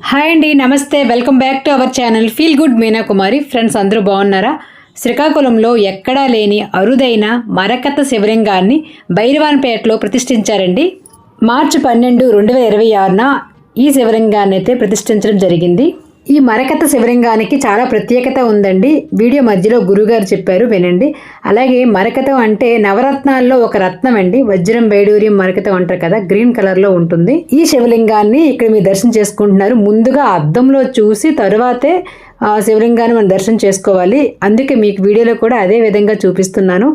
Hi అండి, నమస్తే. Welcome back to our channel feel good Meena Kumari. Friends అందరూ బాగున్నారా? శ్రీకాకుళంలో ఎక్కడా లేని అరుదైన మరకత శివలింగాన్ని భైరవాన్పేటలో ప్రతిష్ఠించారండి. మార్చి 12, 2026న ఈ శివలింగాన్ని అయితే ప్రతిష్ఠించడం జరిగింది. ఈ మరకత శివలింగానికి చాలా ప్రత్యేకత ఉందండి. వీడియో మధ్యలో గురుగారు చెప్పారు, వినండి. అలాగే మరకతం అంటే నవరత్నాల్లో ఒక రత్నం అండి. వజ్రం, వైడూర్యం, మరకతం అంటారు కదా, గ్రీన్ కలర్లో ఉంటుంది. ఈ శివలింగాన్ని ఇక్కడ మీరు దర్శనం చేసుకుంటున్నారు. ముందుగా అద్దంలో చూసి తరువాతే శివలింగాన్ని మనం దర్శనం చేసుకోవాలి. అందుకే మీకు వీడియోలో కూడా అదే విధంగా చూపిస్తున్నాను.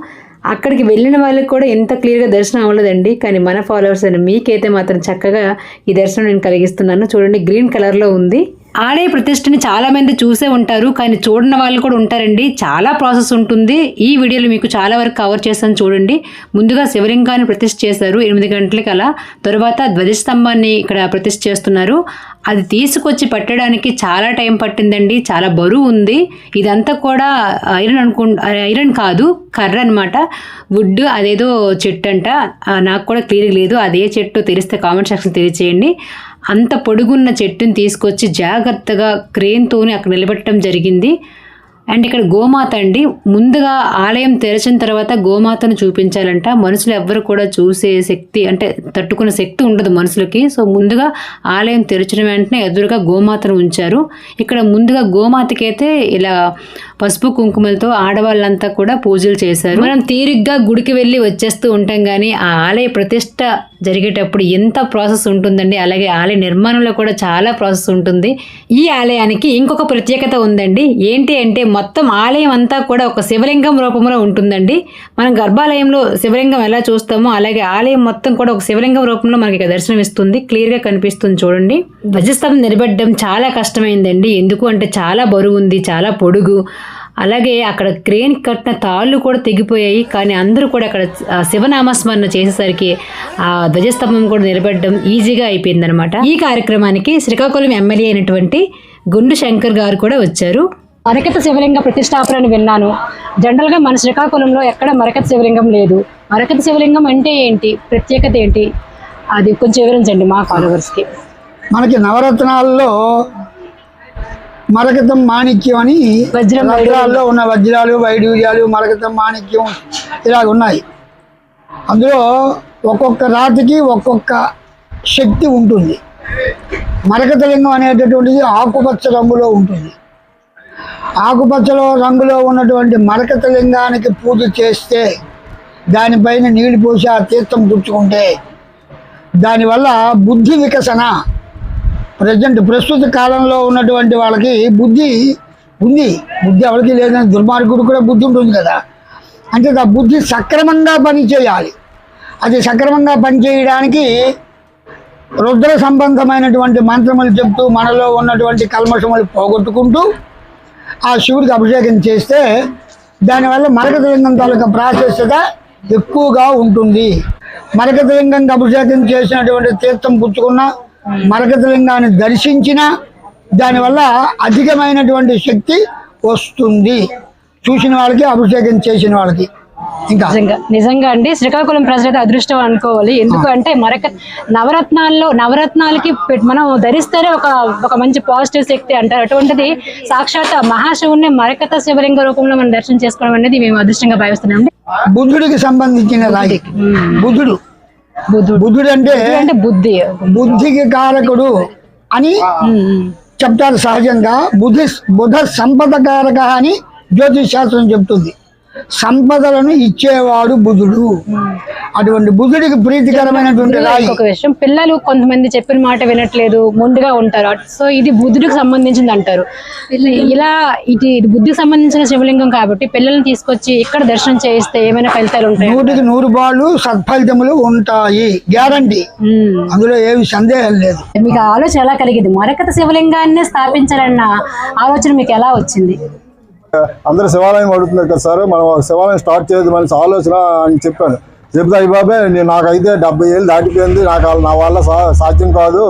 అక్కడికి వెళ్ళిన వాళ్ళకి కూడా ఎంత క్లియర్గా దర్శనం అవ్వలేదండి. కానీ మన ఫాలోవర్స్ అని మీకైతే మాత్రం చక్కగా ఈ దర్శనం నేను కలిగిస్తున్నాను. చూడండి, గ్రీన్ కలర్లో ఉంది. ఆలయ ప్రతిష్టని చాలా మంది చూసే ఉంటారు, కానీ చూడని వాళ్ళు కూడా ఉంటారండి. చాలా ప్రాసెస్ ఉంటుంది. ఈ వీడియోలో మీకు చాలా వరకు కవర్ చేస్తాను చూడండి. ముందుగా శివలింగాన్ని ప్రతిష్ఠ చేశారు 8 గంటలకి అలా. తర్వాత ధ్వజస్తంభాన్ని ఇక్కడ ప్రతిష్ఠ చేస్తున్నారు. అది తీసుకొచ్చి పట్టడానికి చాలా టైం పట్టిందండి. చాలా బరువు ఉంది. ఇదంతా కూడా ఐరన్ కాదు, కర్ర అనమాట, వుడ్. అదేదో చెట్టు అంట, నాకు కూడా క్లియర్ లేదు. అదే చెట్టు తెలిస్తే కామెంట్ సెక్షన్ తెలియచేయండి. అంత పొడుగున్న చెట్టుని తీసుకొచ్చి జాగ్రత్తగా క్రేన్తోని అక్కడ నిలబెట్టడం జరిగింది. అండ్ ఇక్కడ గోమాత అండి. ముందుగా ఆలయం తెరిచిన తర్వాత గోమాతను చూపించాలంట. మనుషులు ఎవ్వరు కూడా చూసే శక్తి అంటే తట్టుకునే శక్తి ఉండదు మనుషులకి. సో ముందుగా ఆలయం తెరిచిన వెంటనే ఎదురుగా గోమాతను ఉంచారు. ఇక్కడ ముందుగా గోమాతకి అయితే ఇలా పసుపు కుంకుమలతో ఆడవాళ్ళంతా కూడా పూజలు చేశారు. మనం తీరిగ్గా గుడికి వెళ్ళి వచ్చేస్తూ ఉంటాం, కానీ ఆ ఆలయ ప్రతిష్ట జరిగేటప్పుడు ఎంత ప్రాసెస్ ఉంటుందండి. అలాగే ఆలయ నిర్మాణంలో కూడా చాలా ప్రాసెస్ ఉంటుంది. ఈ ఆలయానికి ఇంకొక ప్రత్యేకత ఉందండి. ఏంటి అంటే మొత్తం ఆలయం అంతా కూడా ఒక శివలింగం రూపంలో ఉంటుందండి. మనం గర్భాలయంలో శివలింగం ఎలా చూస్తామో అలాగే ఆలయం మొత్తం కూడా ఒక శివలింగం రూపంలో మనకి ఇక్కడ దర్శనం ఇస్తుంది. క్లియర్గా కనిపిస్తుంది చూడండి. ధ్వజస్తంభం నిలబెట్టడం చాలా కష్టమైందండి. ఎందుకు అంటే చాలా బరువు ఉంది, చాలా పొడుగు. అలాగే అక్కడ క్రేన్ కట్టిన తాళ్ళు కూడా తెగిపోయాయి. కానీ అందరూ కూడా అక్కడ శివనామస్మరణ చేసేసరికి ఆ ధ్వజస్తంభం కూడా నిలబెట్టడం ఈజీగా అయిపోయిందనమాట. ఈ కార్యక్రమానికి శ్రీకాకుళం ఎమ్మెల్యే అయినటువంటి గుండు శంకర్ గారు కూడా వచ్చారు. మరకత శివలింగ ప్రతిష్టాపన అని విన్నాను. జనరల్గా మన శ్రీకాకుళంలో ఎక్కడ మరకత శివలింగం లేదు. మరకత శివలింగం అంటే ఏంటి, ప్రత్యేకత ఏంటి, అది కొంచెం వివరించండి మా ఫాలోవర్స్కి. మనకి నవరత్నాల్లో మరకతం, మాణిక్యం అని వజ్రాల్లో ఉన్న వజ్రాలు, వైడూర్యాలు, మరకతం, మాణిక్యం ఇలాగ ఉన్నాయి. అందులో ఒక్కొక్క రాతికి ఒక్కొక్క శక్తి ఉంటుంది. మరకత లింగం అనేటటువంటిది ఆకుపచ్చ రంగులో ఉంటుంది. ఆకుపచ్చలో రంగులో ఉన్నటువంటి మరకత లింగానికి పూజ చేస్తే, దానిపైన నీళ్లు పోసి ఆ తీర్థం పుచ్చుకుంటే దానివల్ల బుద్ధి వికసన, ప్రస్తుత కాలంలో ఉన్నటువంటి వాళ్ళకి బుద్ధి ఉంది. బుద్ధి ఎవరికి లేదని, దుర్మార్గుడు కూడా బుద్ధి ఉంటుంది కదా. అంటే ఆ బుద్ధి సక్రమంగా పనిచేయాలి. అది సక్రమంగా పనిచేయడానికి రుద్ర సంబంధమైనటువంటి మంత్రములు చెప్తూ మనలో ఉన్నటువంటి కల్మషములు పోగొట్టుకుంటూ ఆ శివుడికి అభిషేకం చేస్తే దానివల్ల మరకత లింగం తాలూకా ప్రాశస్యత ఎక్కువగా ఉంటుంది. మరకత లింగంకి అభిషేకం చేసినటువంటి తీర్థం పుచ్చుకున్న, మరకత లింగాన్ని దర్శించిన దానివల్ల అధికమైనటువంటి శక్తి వస్తుంది చూసిన వాళ్ళకి, అభిషేకం చేసిన వాళ్ళకి. ఇంకా నిజంగా అండి, శ్రీకాకుళం ప్రజలైతే అదృష్టం అనుకోవాలి. ఎందుకు అంటే నవరత్నాలకి మనం ధరిస్తేనే ఒక మంచి పాజిటివ్ శక్తి అంటారు. అటువంటిది సాక్షాత్ మహాశివుని మరకత శివలింగ రూపంలో మనం దర్శనం చేసుకోవడం అనేది మేము అదృష్టంగా భావిస్తున్నాం. బుద్ధుడికి సంబంధించిన రాయి. బుద్ధుడు అంటే బుద్ధికి కారకుడు అని చెప్తారు సహజంగా. బుధ సంపద కారక అని జ్యోతిష్ శాస్త్రం చెప్తుంది. సంపదలను ఇచ్చేవాడు బుధుడు. అటువంటి బుధుడికి ప్రీతికరమైనటువంటి రాయి. ఒక విషయం, పిల్లలు కొంతమంది చెప్పిన మాట వినట్లేదు, మొండిగా ఉంటారు. సో ఇది బుద్ధుడికి సంబంధించింది అంటారు. ఇలా ఇది బుద్ధికి సంబంధించిన శివలింగం కాబట్టి పిల్లల్ని తీసుకొచ్చి ఇక్కడ దర్శనం చేయిస్తే ఏమైనా ఫలితాలు ఉంటాయి? 100కి 100 పాళ్ళు సత్ఫలితములు ఉంటాయి, గ్యారంటీ. అందులో ఏమి సందేహం లేదు. మీకు ఆలోచన ఎలా కలిగింది? మరకత శివలింగాన్ని స్థాపించాలన్న ఆలోచన మీకు ఎలా వచ్చింది? అందరూ శివాలయం అడుగుతున్నారు కదా సార్, మనం శివాలయం స్టార్ట్ చేయదు మంచి ఆలోచన అని చెప్పాను. చెప్తే అయ్యబాబే నాకైతే 70 ఏళ్ళు దాటిపోయింది, నా వల్ల సాధ్యం కాదు,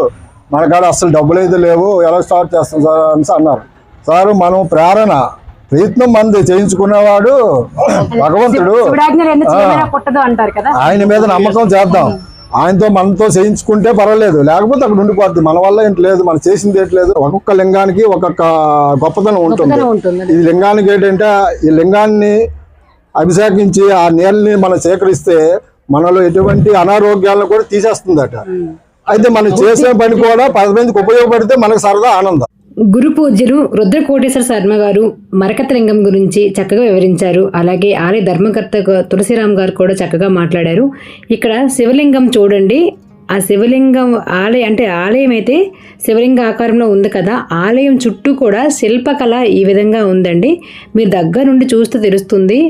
మన కాడ అసలు డబ్బులు అయితే లేవు, ఎలా స్టార్ట్ చేస్తాం సార్ అని అన్నారు. సార్ మనం ప్రయత్నం మంది చేయించుకునేవాడు భగవంతుడు, ఆయన మీద నమ్మకం చేద్దాం. ఆయనతో మనతో చేయించుకుంటే పర్వాలేదు, లేకపోతే అక్కడ ఉండిపోద్ది. మన వల్ల ఏంటి లేదు, మనం చేసింది ఏంటి లేదు. ఒక్కొక్క లింగానికి ఒక్కొక్క గొప్పతనం ఉంటుంది. ఈ లింగానికి ఏంటంటే ఈ లింగాన్ని అభిషేకించి ఆ నీళ్ళని మనం సేకరిస్తే మనలో ఎటువంటి అనారోగ్యాలను కూడా తీసేస్తుందట. అయితే మనం చేసే పని కూడా 10 మందికి ఉపయోగపడితే మనకు సరదా ఆనందం. గురు పూజ్యులు రుద్రకోటేశ్వర శర్మ గారు మరకత లింగం గురించి చక్కగా వివరించారు. అలాగే ఆలయ ధర్మకర్త తులసిరామ్ గారు కూడా చక్కగా మాట్లాడారు. ఇక్కడ శివలింగం చూడండి, ఆ శివలింగం ఆలయం అయితే శివలింగ ఆకారంలో ఉంది కదా, ఆలయం చుట్టూ కూడా శిల్పకళ ఈ విధంగా ఉందండి. మీరు దగ్గర నుండి చూస్తే తెలుస్తుంది.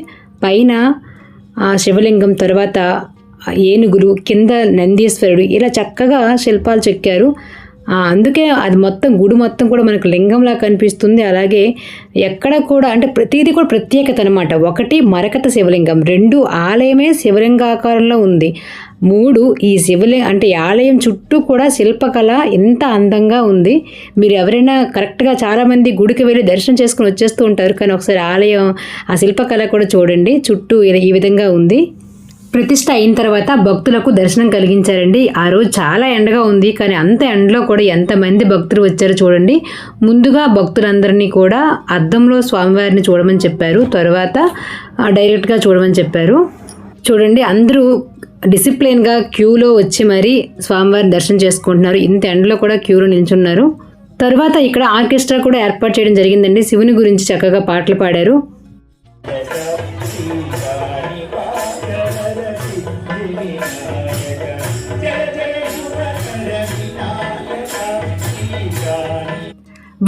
పైన శివలింగం, తర్వాత ఏనుగులు, కింద నందీశ్వరుడు, ఇలా చక్కగా శిల్పాలు చెక్కారు. అందుకే అది మొత్తం గుడి మొత్తం కూడా మనకు లింగంలా కనిపిస్తుంది. అలాగే ఎక్కడ కూడా అంటే ప్రతిదీ కూడా ప్రత్యేకత అనమాట. 1 మరకత శివలింగం, 2 ఆలయమే శివలింగ ఆకారంలో ఉంది, 3 ఈ ఆలయం చుట్టూ కూడా శిల్పకళ ఎంత అందంగా ఉంది. మీరు ఎవరైనా కరెక్ట్గా చాలామంది గుడికి వెళ్ళి దర్శనం చేసుకుని వచ్చేస్తూ ఉంటారు, కానీ ఒకసారి ఆలయం ఆ శిల్పకళ కూడా చూడండి. చుట్టూ ఈ విధంగా ఉంది. ప్రతిష్ట అయిన తర్వాత భక్తులకు దర్శనం కలిగించారండి. ఆ రోజు చాలా ఎండగా ఉంది, కానీ అంత ఎండలో కూడా ఎంతమంది భక్తులు వచ్చారో చూడండి. ముందుగా భక్తులందరినీ కూడా అద్దంలో స్వామివారిని చూడమని చెప్పారు, తర్వాత డైరెక్ట్గా చూడమని చెప్పారు. చూడండి, అందరూ డిసిప్లిన్గా క్యూలో వచ్చి మరీ స్వామివారిని దర్శనం చేసుకుంటున్నారు. ఇంత ఎండలో కూడా క్యూలో నిల్చున్నారు. తర్వాత ఇక్కడ ఆర్కెస్ట్రా కూడా ఏర్పాటు చేయడం జరిగిందండి. శివుని గురించి చక్కగా పాటలు పాడారు.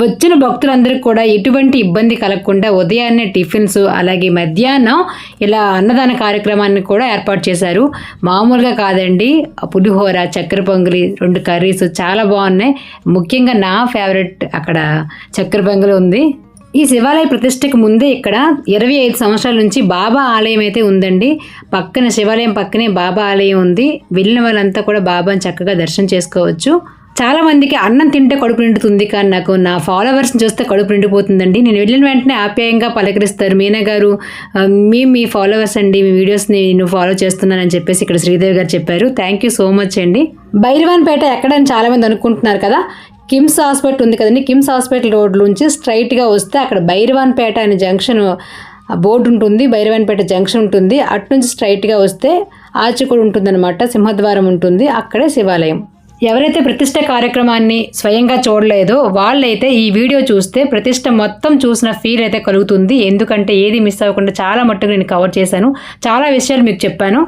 వచ్చిన భక్తులందరికీ కూడా ఎటువంటి ఇబ్బంది కలగకుండా ఉదయాన్నే టిఫిన్స్, అలాగే మధ్యాహ్నం ఇలా అన్నదాన కార్యక్రమాన్ని కూడా ఏర్పాటు చేశారు. మామూలుగా కాదండి, పులిహోర, చక్కెర పొంగలి, 2 కర్రీస్ చాలా బాగున్నాయి. ముఖ్యంగా నా ఫేవరెట్ అక్కడ చక్కెర పొంగలి ఉంది. ఈ శివాలయ ప్రతిష్టకు ముందే ఇక్కడ 25 సంవత్సరాల నుంచి బాబా ఆలయం అయితే ఉందండి. పక్కన శివాలయం పక్కనే బాబా ఆలయం ఉంది. వెళ్ళిన వాళ్ళంతా కూడా బాబాని చక్కగా దర్శనం చేసుకోవచ్చు. చాలా మందికి అన్నం తింటే కడుపు నిండుతుంది, కానీ నాకు నా ఫాలోవర్స్ని చూస్తే కడుపు నిండిపోతుందండి. నేను వెళ్ళిన వెంటనే ఆప్యాయంగా పలకరిస్తారు, మీనా గారు మీ ఫాలోవర్స్ అండి, మీ వీడియోస్ని నేను ఫాలో చేస్తున్నానని చెప్పేసి ఇక్కడ శ్రీదేవి గారు చెప్పారు. థ్యాంక్ యూ సో మచ్ అండి. భైరవాన్పేట ఎక్కడని చాలామంది అనుకుంటున్నారు కదా, కిమ్స్ హాస్పిటల్ ఉంది కదండి, కిమ్స్ హాస్పిటల్ రోడ్ నుంచి స్ట్రైట్గా వస్తే అక్కడ భైరవాన్పేట అనే జంక్షన్ బోర్డు ఉంటుంది, భైరవాన్పేట జంక్షన్ ఉంటుంది. అటు నుంచి స్ట్రైట్గా వస్తే ఆచి కూడా ఉంటుందన్నమాట, సింహద్వారం ఉంటుంది, అక్కడే శివాలయం. ఎవరైతే ప్రతిష్ట కార్యక్రమాన్ని స్వయంగా చూడలేదో వాళ్ళైతే ఈ వీడియో చూస్తే ప్రతిష్ట మొత్తం చూసిన ఫీల్ అయితే కలుగుతుంది. ఎందుకంటే ఏది మిస్ అవ్వకుండా చాలా మట్టుకు నేను కవర్ చేశాను, చాలా విషయాలు మీకు చెప్పాను.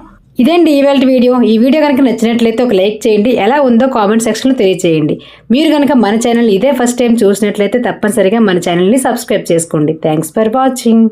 ఇదేంటి ఇవాళ వీడియో. ఈ వీడియో కనుక నచ్చినట్లయితే ఒక లైక్ చేయండి, ఎలా ఉందో కామెంట్ సెక్షన్లో తెలియజేయండి. మీరు కనుక మన ఛానల్ ఇదే ఫస్ట్ టైం చూసినట్లయితే తప్పనిసరిగా మన ఛానల్ని సబ్స్క్రైబ్ చేసుకోండి. Thanks for watching.